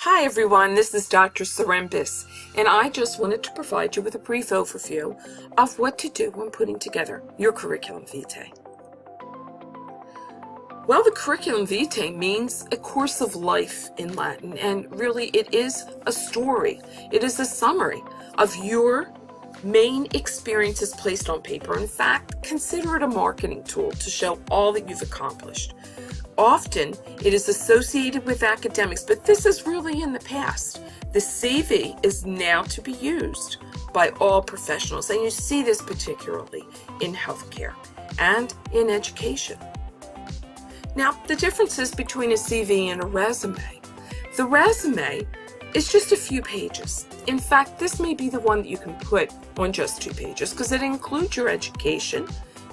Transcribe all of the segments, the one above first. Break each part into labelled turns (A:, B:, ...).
A: Hi everyone, this is Dr. Serembis, and I just wanted to provide you with a brief overview of what to do when putting together your curriculum vitae. Well, the curriculum vitae means a course of life in Latin, and really it is a story. It is a summary of your main experiences placed on paper. In fact, consider it a marketing tool to show all that you've accomplished. Often, it is associated with academics, but this is really in the past. The CV is now to be used by all professionals, and you see this particularly in healthcare and in education. Now, the differences between a CV and a resume. The resume is just a few pages. In fact, this may be the one that you can put on just 2 pages because it includes your education,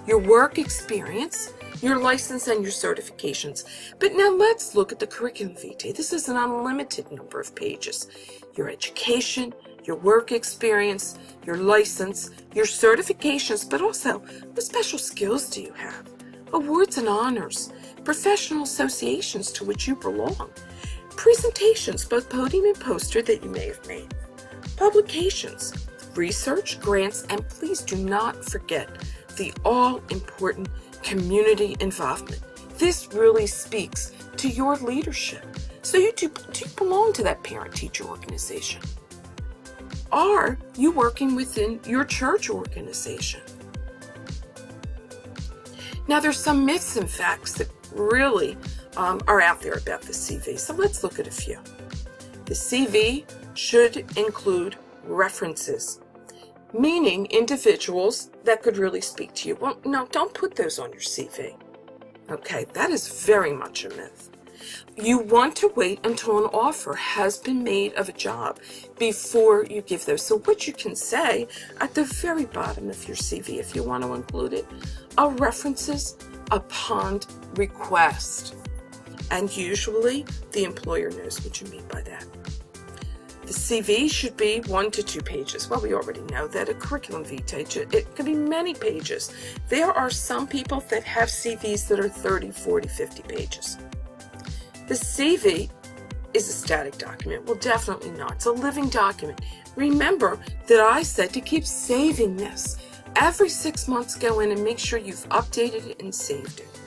A: your work experience, your license, and your certifications. But now let's look at the curriculum vitae. This is an unlimited number of pages. Your education, your work experience, your license, your certifications, but also what special skills do you have? Awards and honors, professional associations to which you belong, presentations, both podium and poster that you may have made, publications, research, grants, and please do not forget the all-important community involvement. This really speaks to your leadership. So do you belong to that parent-teacher organization? Are you working within your church organization? Now, there's some myths and facts that really are out there about the CV. So let's look at a few. The CV should include references, meaning individuals that could really speak to you. Well, no, don't put those on your CV. Okay, that is very much a myth. You want to wait until an offer has been made of a job before you give those. So what you can say at the very bottom of your CV, if you want to include it, are references upon request. And usually the employer knows what you mean by that. The CV should be 1 to 2 pages. Well, we already know that. A curriculum vitae, it can be many pages. There are some people that have CVs that are 30, 40, 50 pages. The CV is a static document. Well, definitely not. It's a living document. Remember that I said to keep saving this. Every 6 months, go in and make sure you've updated it and saved it.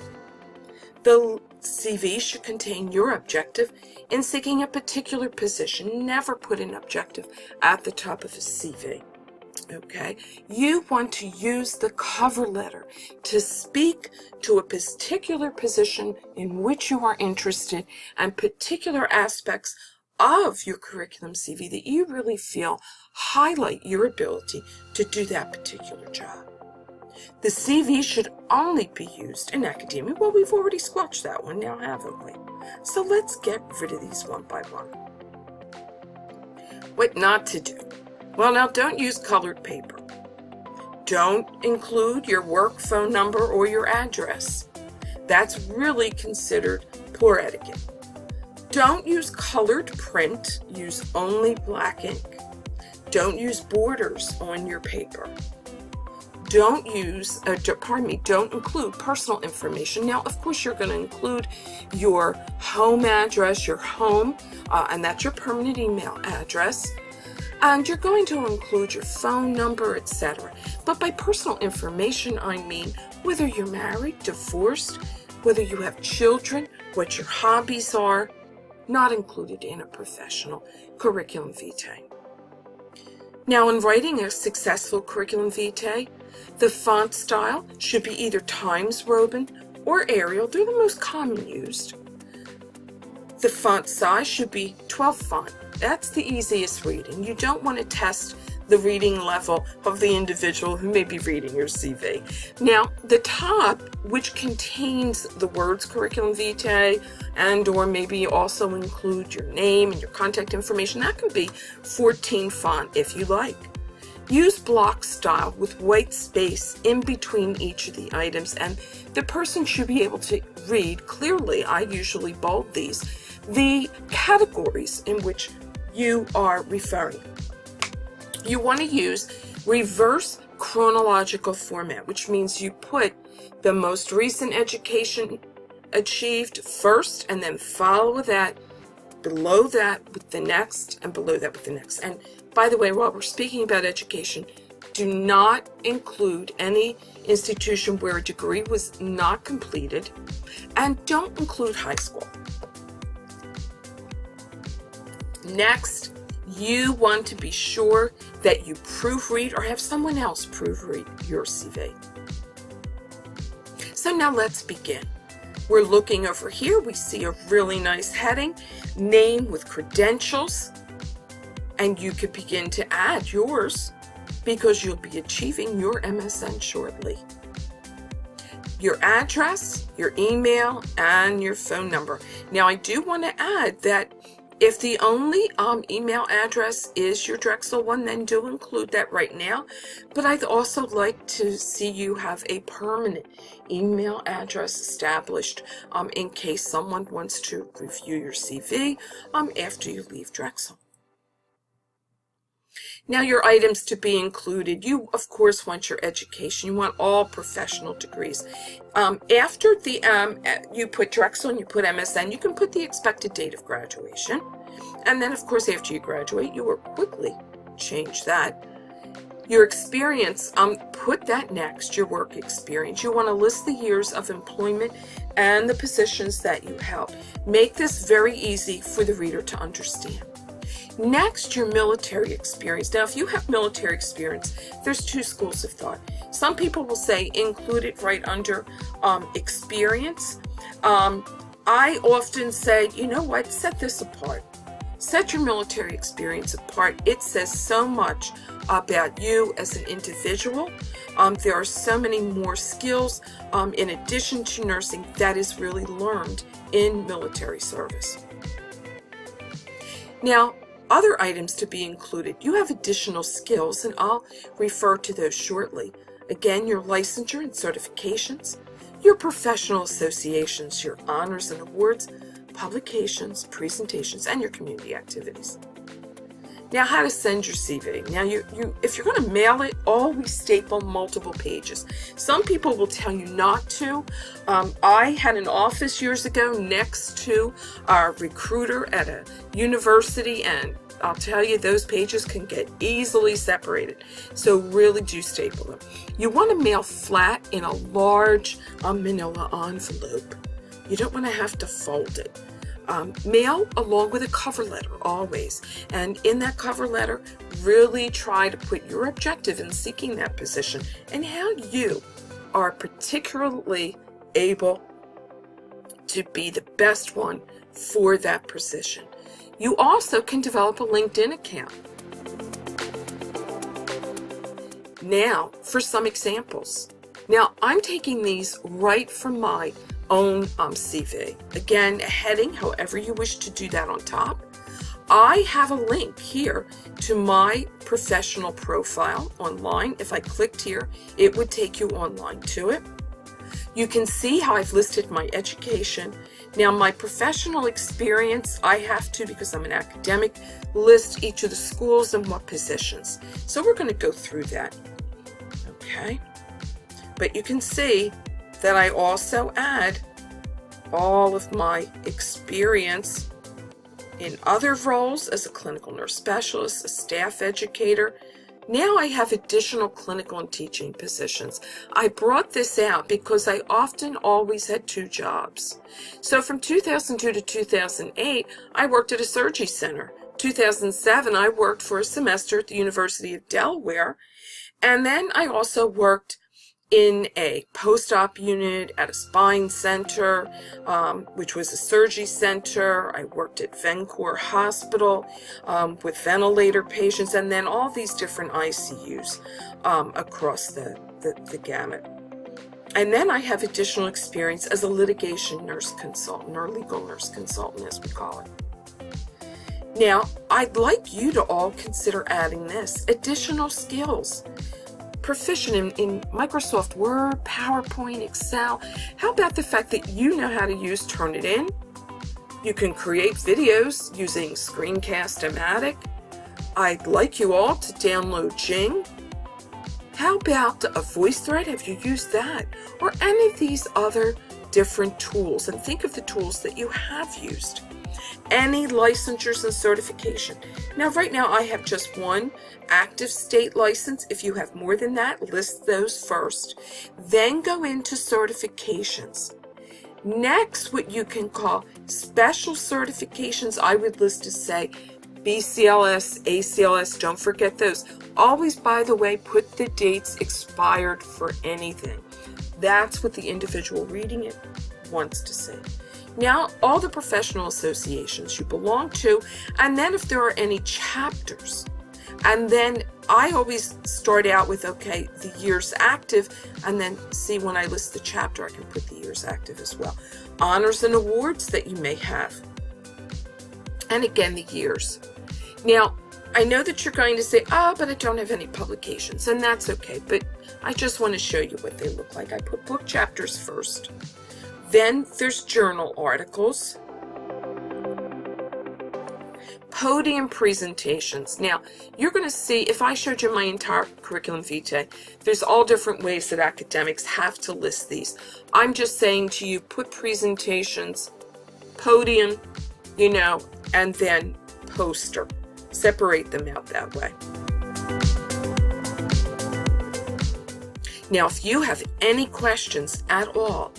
A: The CV should contain your objective in seeking a particular position. Never put an objective at the top of a CV. Okay? You want to use the cover letter to speak to a particular position in which you are interested and particular aspects of your curriculum CV that you really feel highlight your ability to do that particular job. The CV should only be used in academia. Well, we've already squelched that one now, haven't we? So let's get rid of these one by one. What not to do? Well, now don't use colored paper. Don't include your work phone number or your address. That's really considered poor etiquette. Don't use colored print. Use only black ink. Don't use borders on your paper. Don't include personal information. Now, of course, you're going to include your home address, your home, and that's your permanent email address. And you're going to include your phone number, etc. But by personal information, I mean whether you're married, divorced, whether you have children, what your hobbies are, not included in a professional curriculum vitae. Now, in writing a successful curriculum vitae, the font style should be either Times Roman or Arial. They're the most common used. The font size should be 12 font. That's the easiest reading. You don't want to test the reading level of the individual who may be reading your CV. Now, the top, which contains the words curriculum vitae and or maybe also include your name and your contact information, that can be 14 font if you like. Use block style with white space in between each of the items, and the person should be able to read clearly. I usually bold these, the categories in which you are referring. You want to use reverse chronological format, which means you put the most recent education achieved first and then follow that below that with the next, and below that with the next. And by the way, while we're speaking about education, do not include any institution where a degree was not completed, and don't include high school. Next, you want to be sure that you proofread or have someone else proofread your CV. So now let's begin. We're looking over here. We see a really nice heading, name with credentials, and you could begin to add yours because you'll be achieving your MSN shortly. Your address, your email, and your phone number. Now, I do want to add that if the only email address is your Drexel one, then do include that right now. But I'd also like to see you have a permanent email address established in case someone wants to review your CV after you leave Drexel. Now, your items to be included. You, of course, want your education. You want all professional degrees. After the you put Drexel and you put MSN, you can put the expected date of graduation. And then, of course, after you graduate, you will quickly change that. Your experience, put that next, your work experience. You want to list the years of employment and the positions that you held. Make this very easy for the reader to understand. Next, your military experience. Now, if you have military experience, there's two schools of thought. Some people will say include it right under experience. I often say, you know what, set this apart. Set your military experience apart. It says so much about you as an individual. There are so many more skills in addition to nursing that is really learned in military service. Now, other items to be included. You have additional skills, and I'll refer to those shortly. Again, your licensure and certifications, your professional associations, your honors and awards, publications, presentations, and your community activities. Now, how to send your CV. Now, if you're going to mail it, always staple multiple pages. Some people will tell you not to. I had an office years ago next to our recruiter at a university, and I'll tell you, those pages can get easily separated. So really do staple them. You want to mail flat in a large manila envelope. You don't want to have to fold it. Mail along with a cover letter always, and in that cover letter really try to put your objective in seeking that position and how you are particularly able to be the best one for that position. You also can develop a LinkedIn account. Now for some examples. Now I'm taking these right from my own CV. Again, a heading, however you wish to do that on top. I have a link here to my professional profile online. If I clicked here, it would take you online to it. You can see how I've listed my education. Now, my professional experience, I have to, because I'm an academic, list each of the schools and what positions. So we're going to go through that. Okay. But you can see that I also add all of my experience in other roles as a clinical nurse specialist, a staff educator. Now I have additional clinical and teaching positions. I brought this out because I often always had two jobs. So from 2002 to 2008, I worked at a surgery center. 2007, I worked for a semester at the University of Delaware. And then I also worked in a post-op unit at a spine center, which was a surgery center. I worked at Vencor Hospital with ventilator patients, and then all these different ICUs across the gamut. And then I have additional experience as a litigation nurse consultant, or legal nurse consultant as we call it. Now, I'd like you to all consider adding this, additional skills. Proficient in Microsoft Word, PowerPoint, Excel. How about the fact that you know how to use Turnitin? You can create videos using Screencast-O-Matic. I'd like you all to download Jing. How about a VoiceThread? Have you used that? Or any of these other different tools? And think of the tools that you have used. any licensures and certification. Now, right now I have just one active state license. If you have more than that, list those first. Then go into certifications. Next, what you can call special certifications, I would list as, say, BCLS, ACLS, don't forget those. Always, by the way, put the dates expired for anything. That's what the individual reading it wants to see. Now, all the professional associations you belong to, and then if there are any chapters. And then I always start out with, okay, the years active, and then see when I list the chapter, I can put the years active as well. Honors and awards that you may have. And again, the years. Now, I know that you're going to say, oh, but I don't have any publications, and that's okay, but I just want to show you what they look like. I put book chapters first. Then there's journal articles. Podium presentations. Now, you're going to see, if I showed you my entire curriculum vitae, there's all different ways that academics have to list these. I'm just saying to you, put presentations, podium, and then poster. Separate them out that way. Now, if you have any questions at all,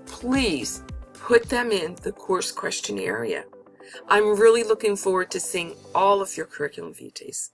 A: please put them in the course question area. I'm really looking forward to seeing all of your curriculum vitaes.